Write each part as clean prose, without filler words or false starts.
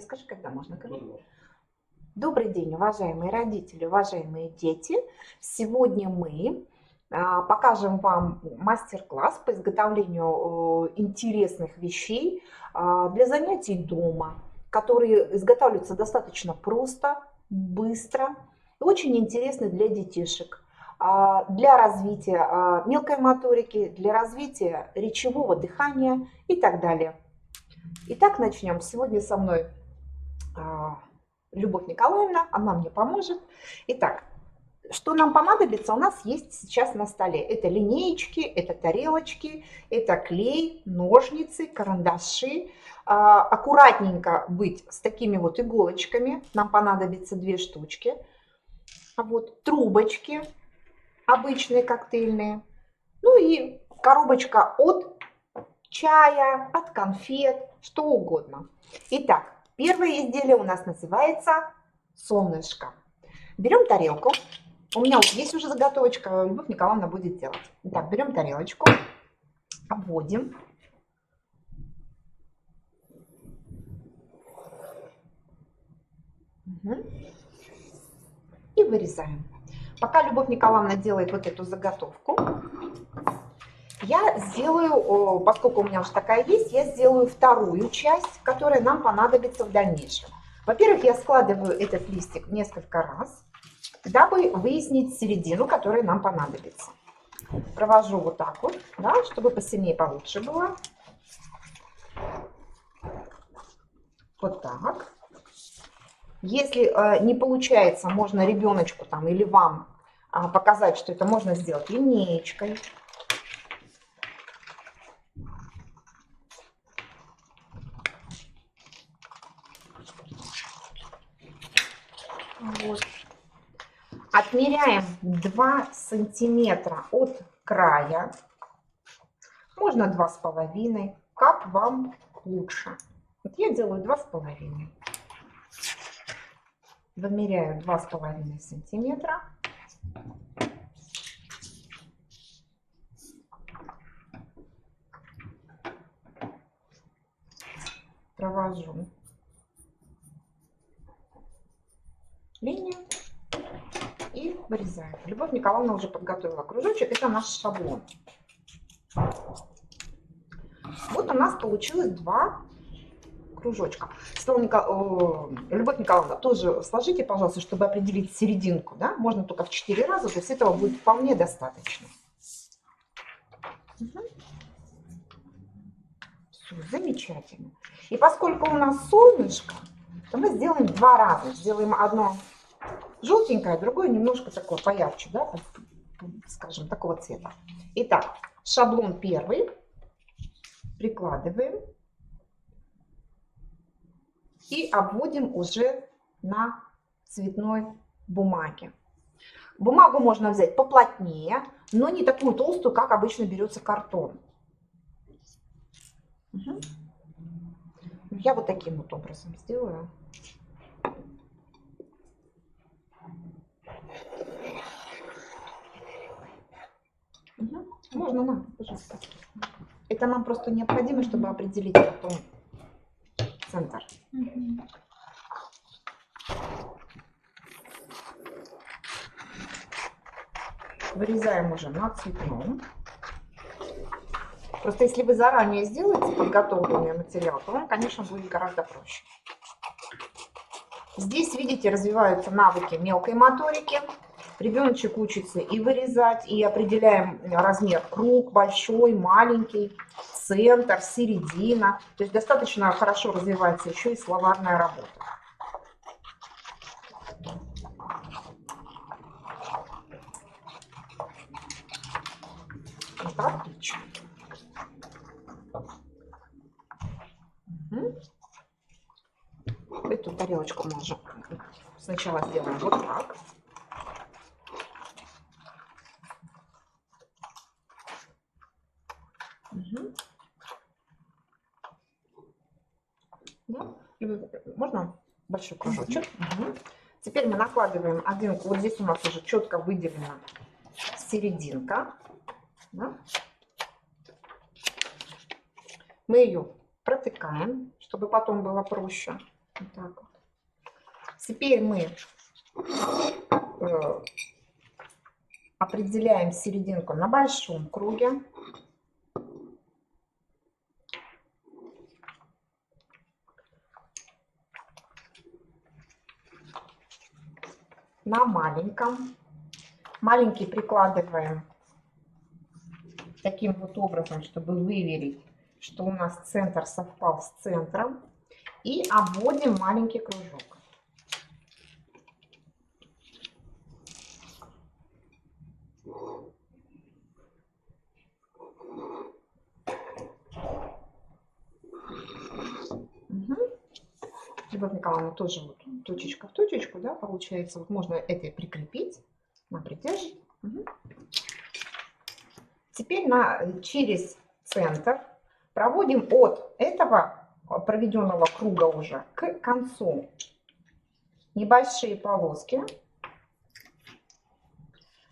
Скажи, когда можно говорить? Добрый день, уважаемые родители, уважаемые дети. Сегодня мы покажем вам мастер-класс по изготовлению интересных вещей для занятий дома, которые изготавливаются достаточно просто, быстро и очень интересны для детишек, для развития мелкой моторики, для развития речевого дыхания и так далее. Итак, начнем. Сегодня со мной Любовь Николаевна, она мне поможет. Итак, что нам понадобится, у нас есть сейчас на столе. Это линеечки, это тарелочки, это клей, ножницы, карандаши. Аккуратненько быть с такими вот иголочками. Нам понадобится 2 штучки. Вот трубочки обычные коктейльные. Ну и коробочка от чая, от конфет, что угодно. Итак, первое изделие у нас называется солнышко. Берем тарелку. У меня вот есть уже заготовочка, Любовь Николаевна будет делать. Итак, берем тарелочку, обводим. И вырезаем. Пока Любовь Николаевна делает вот эту заготовку, я сделаю, поскольку у меня уже такая есть, я сделаю вторую часть, которая нам понадобится в дальнейшем. Во-первых, я складываю этот листик несколько раз, дабы выяснить середину, которая нам понадобится. Провожу вот так вот, да, чтобы посильнее, получше было. Вот так. Если не получается, можно ребеночку там или вам показать, что это можно сделать линеечкой. Вот. Отмеряем 2 сантиметра от края, можно 2,5, как вам лучше. Вот я делаю 2,5. Вымеряю 2,5 сантиметра. Провожу линию и вырезаю. Любовь Николаевна уже подготовила кружочек. Это наш шаблон. Вот у нас получилось 2 кружочка. Любовь Николаевна, тоже сложите, пожалуйста, чтобы определить серединку. Да? Можно только в 4 раза, то есть этого будет вполне достаточно. Угу. Все, замечательно. И поскольку у нас солнышко, то мы сделаем 2 раза. Сделаем одно желтенькое, другое немножко такое поярче, да, скажем, такого цвета. Итак, шаблон первый прикладываем и обводим уже на цветной бумаге. Бумагу можно взять поплотнее, но не такую толстую, как обычно берется картон. Угу. Я вот таким вот образом сделаю. Угу. Можно, на, пожалуйста. Это нам просто необходимо, чтобы определить потом центр. Вырезаем уже на цветном. Просто если вы заранее сделаете подготовленный материал, то он, конечно, будет гораздо проще. Здесь, видите, развиваются навыки мелкой моторики. Ребеночек учится и вырезать, и определяем размер круг, большой, маленький, центр, середина. То есть достаточно хорошо развивается еще и словарная работа. Это отлично. Эту тарелочку мы уже сначала сделаем вот так. Да? И можно большой кружочек. Теперь мы накладываем один, вот здесь у нас уже четко выделена серединка. Да? Мы ее протыкаем, чтобы потом было проще. Вот так вот. Теперь мы определяем серединку на большом круге. На маленьком. Маленький прикладываем таким вот образом, чтобы выверить, что у нас центр совпал с центром. И обводим маленький кружок. Любовь Николаевна, тоже вот точечка в точечку, да, получается. Вот можно это прикрепить, придерживать. Теперь через центр проводим от этого проведенного круга уже к концу небольшие полоски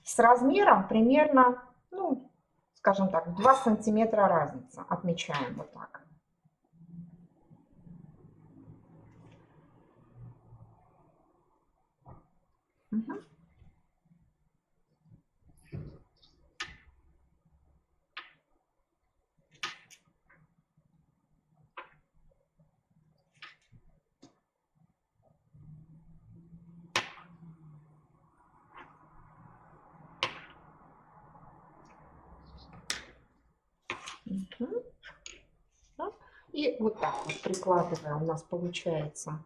с размером примерно, ну, скажем так, 2 сантиметра разница. Отмечаем вот так. Угу. И вот так вот прикладывая, у нас получается,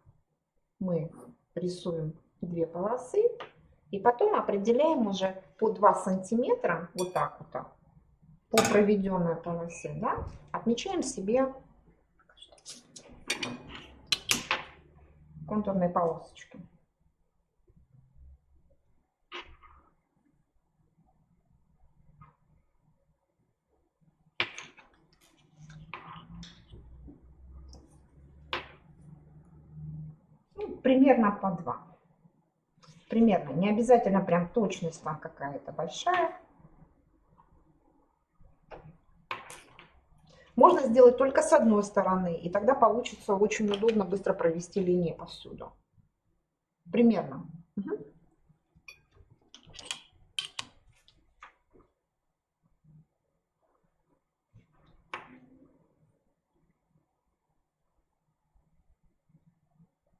мы рисуем 2 полосы. И потом определяем уже по 2 сантиметра, вот так вот, по проведенной полосе, да, отмечаем себе контурные полосочки. Ну, примерно по 2. Примерно. Не обязательно прям точность там какая-то большая. Можно сделать только с одной стороны, и тогда получится очень удобно быстро провести линии повсюду. Примерно. Угу.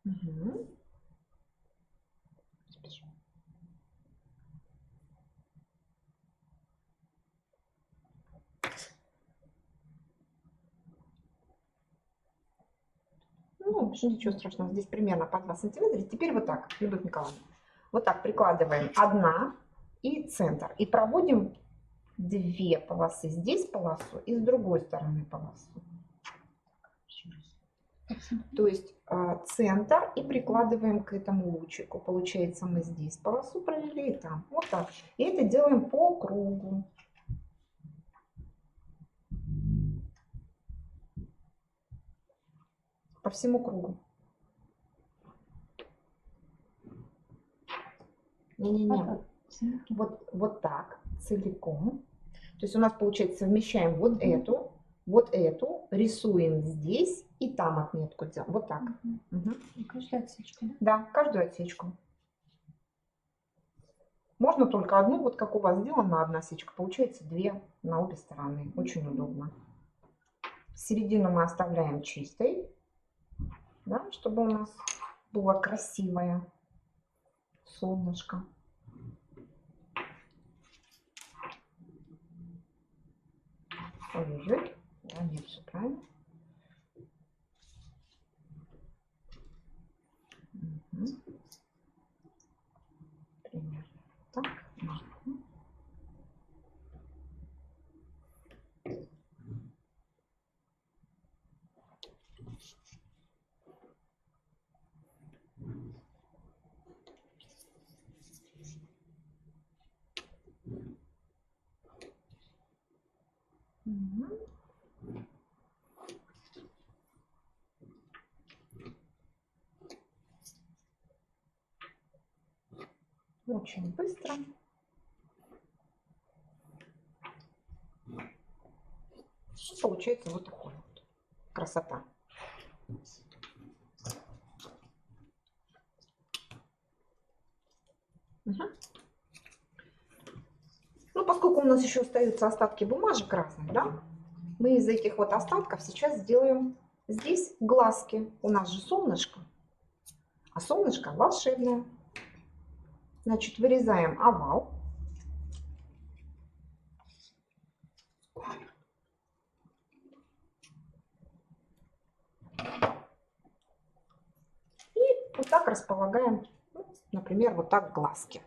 Угу. Ну, ничего страшного, здесь примерно по 2 сантиметра. Теперь вот так, Любовь Николаевна, вот так прикладываем одна и центр. И проводим 2 полосы. Здесь полосу и с другой стороны полосу. То есть центр и прикладываем к этому лучику. Получается, мы здесь полосу провели и там. Вот так. И это делаем по кругу. По всему кругу. Не-не-не. Вот так, целиком. То есть у нас получается, совмещаем вот эту, рисуем здесь и там отметку делаем. Вот так. И каждую отсечку, да? Да, каждую отсечку. Можно только одну, вот как у вас сделана одна отсечка. Получается 2 на обе стороны. Очень удобно. Середину мы оставляем чистой, да, чтобы у нас было красивое солнышко. Ой-ой-ой. Да, нет, все правильно. Угу. Примерно так. Угу. Очень быстро. И получается вот такой вот. Красота. Мгм. Ну, поскольку у нас еще остаются остатки бумажек разных, да, мы из этих вот остатков сейчас сделаем здесь глазки. У нас же солнышко, а солнышко волшебное. Значит, вырезаем овал. И вот так располагаем, ну, например, вот так глазки.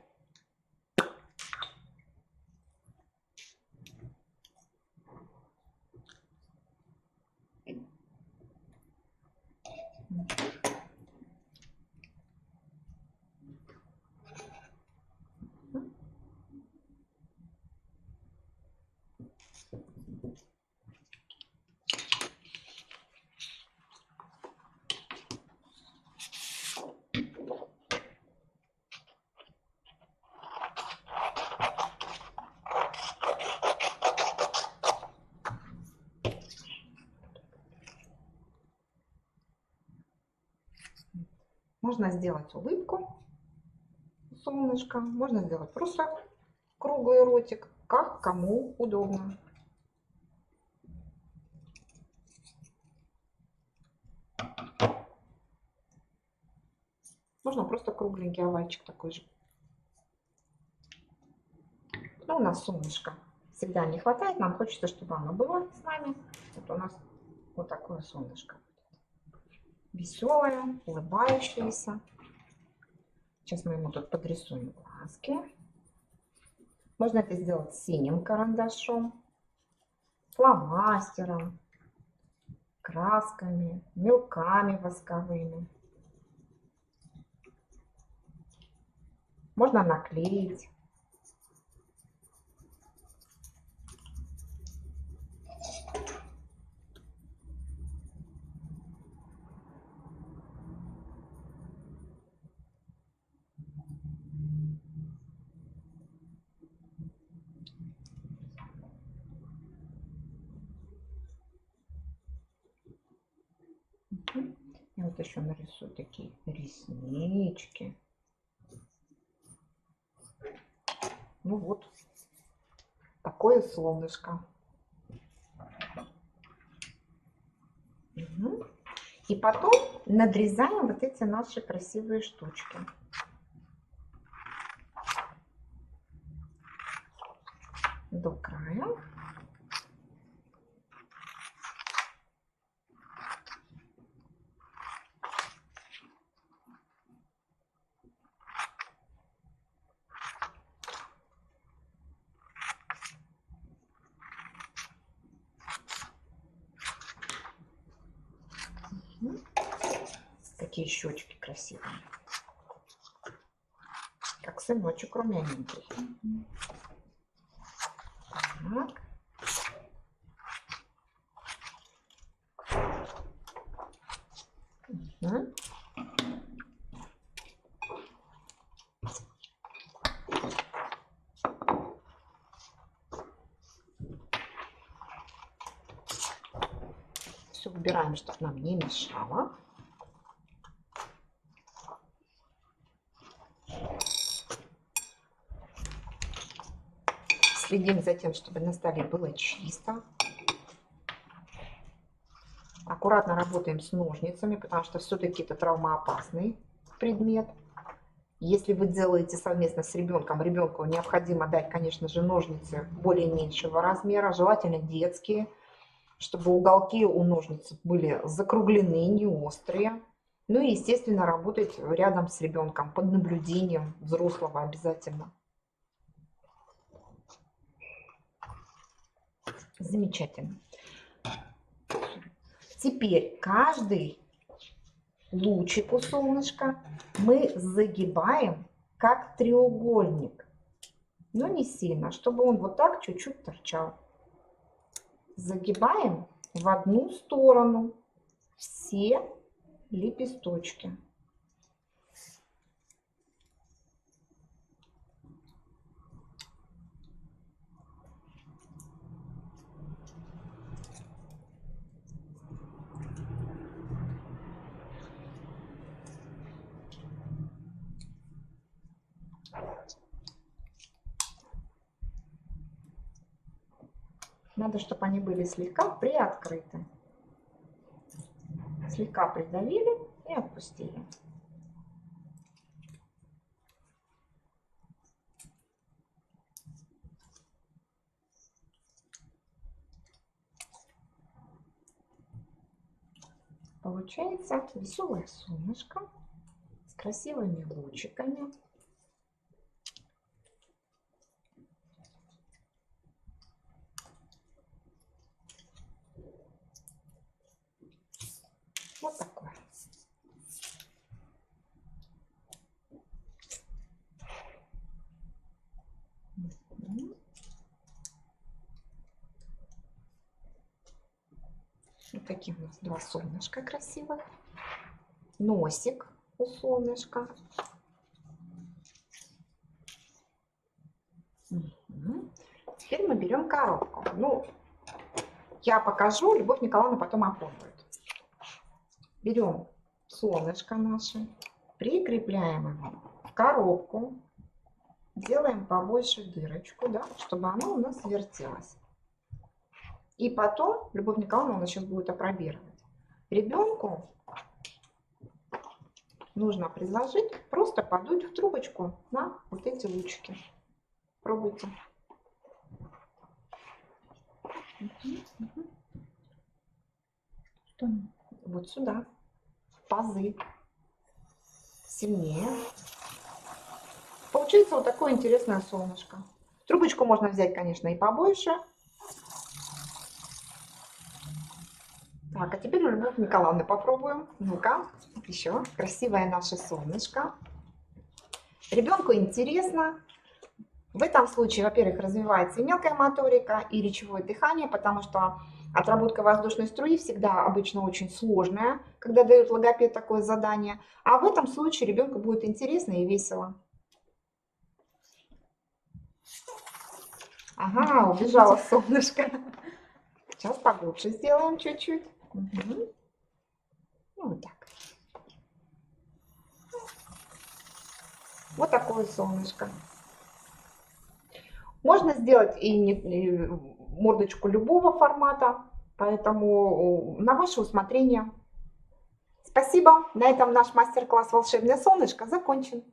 Можно сделать улыбку солнышко, можно сделать просто круглый ротик, как кому удобно. Можно просто кругленький овальчик такой же. Но у нас солнышко всегда не хватает, нам хочется, чтобы оно было с нами. Вот у нас вот такое солнышко. Веселое, улыбающееся. Сейчас мы ему тут подрисуем глазки. Можно это сделать синим карандашом, фломастером, красками, мелками восковыми. Можно наклеить. Я вот еще нарисую такие реснички. Ну вот, такое солнышко. Угу. И потом надрезаем вот эти наши красивые штучки. До края. Какие щечки красивые. Как сыночек румяненький. Так. Угу. Все убираем, чтобы нам не мешало. Следим за тем, чтобы на столе было чисто. Аккуратно работаем с ножницами, потому что все-таки это травмоопасный предмет. Если вы делаете совместно с ребенком, ребенку необходимо дать, конечно же, ножницы более меньшего размера, желательно детские, чтобы уголки у ножниц были закруглены, не острые. Ну и, естественно, работать рядом с ребенком, под наблюдением взрослого обязательно. Замечательно. Теперь каждый лучик у солнышка мы загибаем как треугольник, но не сильно, чтобы он вот так чуть-чуть торчал. Загибаем в одну сторону все лепесточки. Надо, чтобы они были слегка приоткрыты. Слегка придавили и отпустили. Получается веселое солнышко с красивыми лучиками. Вот такое. Вот такие у нас два солнышка красивых. Носик у солнышка. Теперь мы берем коробку. Ну, я покажу, Любовь Николаевна потом опробует. Берем солнышко наше, прикрепляем его в коробку, делаем побольше дырочку, да, чтобы оно у нас вертелось. И потом Любовь Николаевна у нас сейчас будет опробировать. Ребенку нужно предложить просто подуть в трубочку на вот эти лучики. Пробуйте. Что? Вот сюда. Пазы. Сильнее. Получается вот такое интересное солнышко. Трубочку можно взять, конечно, и побольше. Так, а теперь у Любовь Николаевны попробуем. Ну-ка, еще красивое наше солнышко. Ребенку интересно. В этом случае, во-первых, развивается и мелкая моторика, и речевое дыхание, потому что отработка воздушной струи всегда обычно очень сложная, когда дает логопед такое задание. А в этом случае ребенку будет интересно и весело. Ага, убежало солнышко. Сейчас поглубже сделаем чуть-чуть. Угу. Вот так. Вот такое солнышко. Можно сделать и мордочку любого формата, поэтому на ваше усмотрение. Спасибо. На этом наш мастер-класс «Волшебное солнышко» закончен.